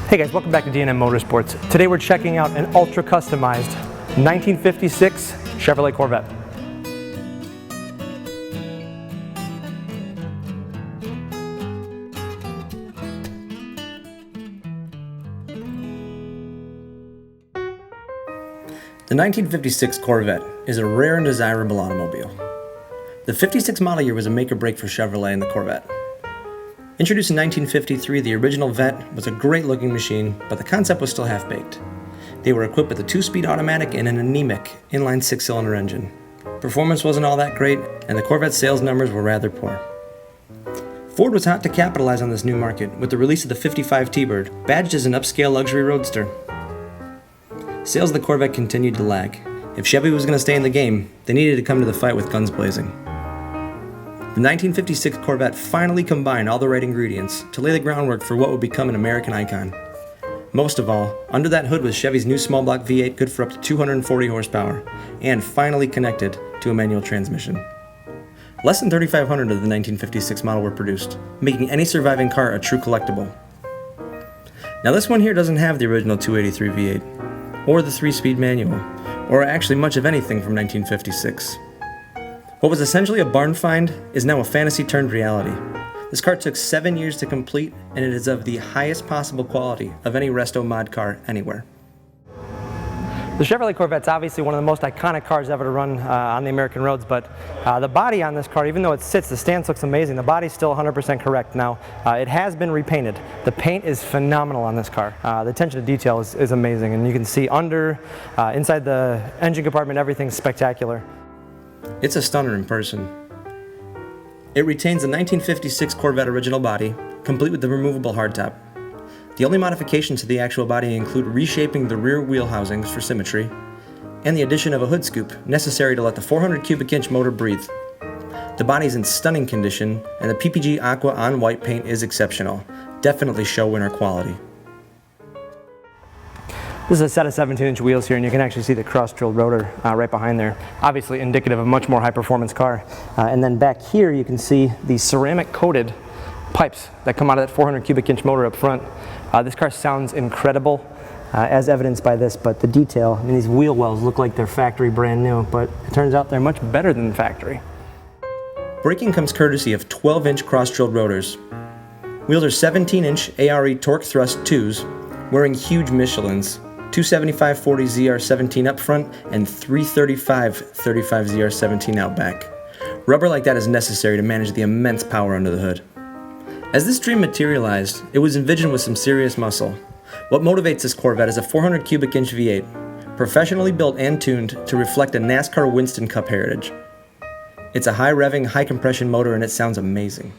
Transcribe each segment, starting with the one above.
Hey guys, welcome back to D&M Motorsports. Today we're checking out an ultra customized 1956 Chevrolet Corvette. The 1956 Corvette is a rare and desirable automobile. The 56 model year was a make or break for Chevrolet and the Corvette. Introduced in 1953, the original Vette was a great looking machine, but the concept was still half-baked. They were equipped with a 2-speed automatic and an anemic inline 6-cylinder engine. Performance wasn't all that great, and the Corvette's sales numbers were rather poor. Ford was hot to capitalize on this new market with the release of the 55 T-Bird, badged as an upscale luxury roadster. Sales of the Corvette continued to lag. If Chevy was going to stay in the game, they needed to come to the fight with guns blazing. The 1956 Corvette finally combined all the right ingredients to lay the groundwork for what would become an American icon. Most of all, under that hood was Chevy's new small block V8, good for up to 240 horsepower, and finally connected to a manual transmission. Less than 3,500 of the 1956 model were produced, making any surviving car a true collectible. Now this one here doesn't have the original 283 V8, or the 3-speed manual, or actually much of anything from 1956. What was essentially a barn find is now a fantasy turned reality. This car took 7 years to complete, and it is of the highest possible quality of any resto mod car anywhere. The Chevrolet Corvette's obviously one of the most iconic cars ever to run on the American roads, but the body on this car, even though it sits, the stance looks amazing. The body's still 100% correct. Now, it has been repainted. The paint is phenomenal on this car. The attention to detail is amazing, and you can see under, inside the engine compartment, everything's spectacular. It's a stunner in person. It retains the 1956 Corvette original body, complete with the removable hardtop. The only modifications to the actual body include reshaping the rear wheel housings for symmetry, and the addition of a hood scoop necessary to let the 400 cubic inch motor breathe. The body's in stunning condition, and the PPG Aqua on white paint is exceptional. Definitely show winner quality. This is a set of 17-inch wheels here, and you can actually see the cross-drilled rotor right behind there. Obviously indicative of a much more high-performance car. And then back here you can see the ceramic-coated pipes that come out of that 400 cubic inch motor up front. This car sounds incredible, as evidenced by this, but the detail, I mean, these wheel wells look like they're factory brand new, but it turns out they're much better than the factory. Braking comes courtesy of 12-inch cross-drilled rotors. Wheels are 17-inch ARE torque thrust 2s, wearing huge Michelins. 275/40 ZR17 up front and 335/35 ZR17 out back. Rubber like that is necessary to manage the immense power under the hood. As this dream materialized, it was envisioned with some serious muscle. What motivates this Corvette is a 400 cubic inch V8, professionally built and tuned to reflect a NASCAR Winston Cup heritage. It's a high revving, high compression motor, and it sounds amazing.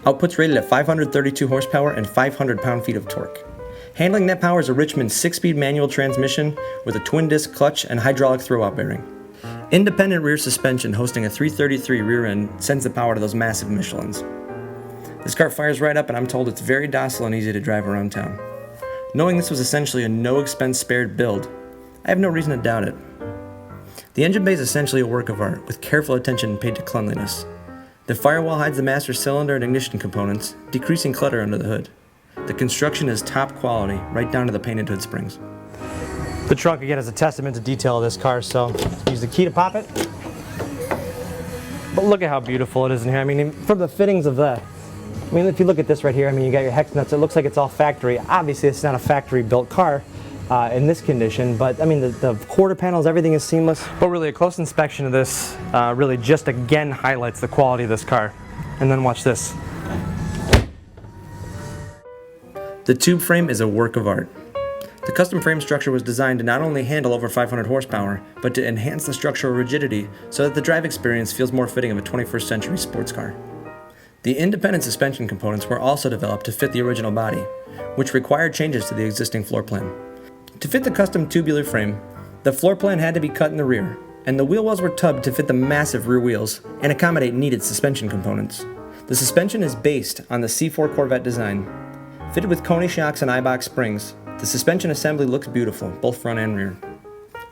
Output's rated at 532 horsepower and 500 pound-feet of torque. Handling that power is a Richmond 6-speed manual transmission with a twin-disc clutch and hydraulic throwout bearing. Independent rear suspension hosting a 333 rear end sends the power to those massive Michelins. This car fires right up, and I'm told it's very docile and easy to drive around town. Knowing this was essentially a no-expense-spared build, I have no reason to doubt it. The engine bay is essentially a work of art, with careful attention paid to cleanliness. The firewall hides the master cylinder and ignition components, decreasing clutter under the hood. The construction is top quality, right down to the painted hood springs. The trunk, again, is a testament to detail of this car, so use the key to pop it. But look at how beautiful it is in here. I mean, from the fittings of that. I mean, if you look at this right here, I mean, you got your hex nuts. It looks like it's all factory. Obviously, it's not a factory-built car in this condition, but I mean, the quarter panels, everything is seamless. But really, a close inspection of this really just again highlights the quality of this car. And then watch this. The tube frame is a work of art. The custom frame structure was designed to not only handle over 500 horsepower, but to enhance the structural rigidity so that the drive experience feels more fitting of a 21st century sports car. The independent suspension components were also developed to fit the original body, which required changes to the existing floor plan. To fit the custom tubular frame, the floor plan had to be cut in the rear, and the wheel wells were tubbed to fit the massive rear wheels and accommodate needed suspension components. The suspension is based on the C4 Corvette design. Fitted with Koni shocks and I-box springs, the suspension assembly looks beautiful, both front and rear.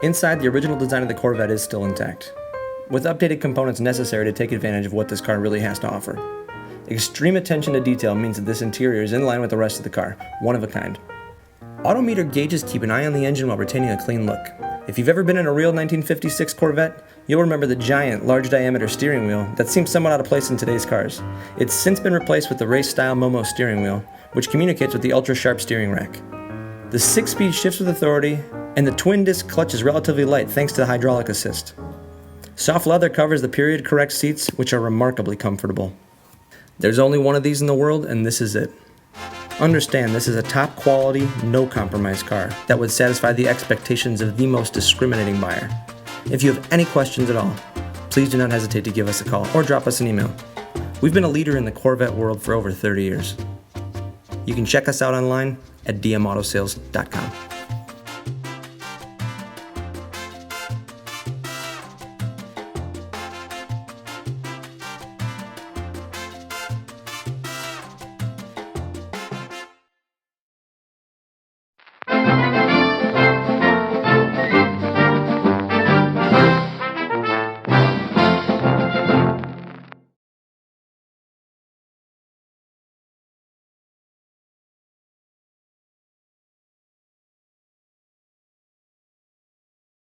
Inside, the original design of the Corvette is still intact, with updated components necessary to take advantage of what this car really has to offer. Extreme attention to detail means that this interior is in line with the rest of the car, one of a kind. Autometer gauges keep an eye on the engine while retaining a clean look. If you've ever been in a real 1956 Corvette, you'll remember the giant, large-diameter steering wheel that seems somewhat out of place in today's cars. It's since been replaced with the race-style Momo steering wheel, which communicates with the ultra-sharp steering rack. The 6-speed shifts with authority, and the twin-disc clutch is relatively light thanks to the hydraulic assist. Soft leather covers the period-correct seats, which are remarkably comfortable. There's only one of these in the world, and this is it. Understand, this is a top-quality, no-compromise car that would satisfy the expectations of the most discriminating buyer. If you have any questions at all, please do not hesitate to give us a call or drop us an email. We've been a leader in the Corvette world for over 30 years. You can check us out online at dmautosales.com.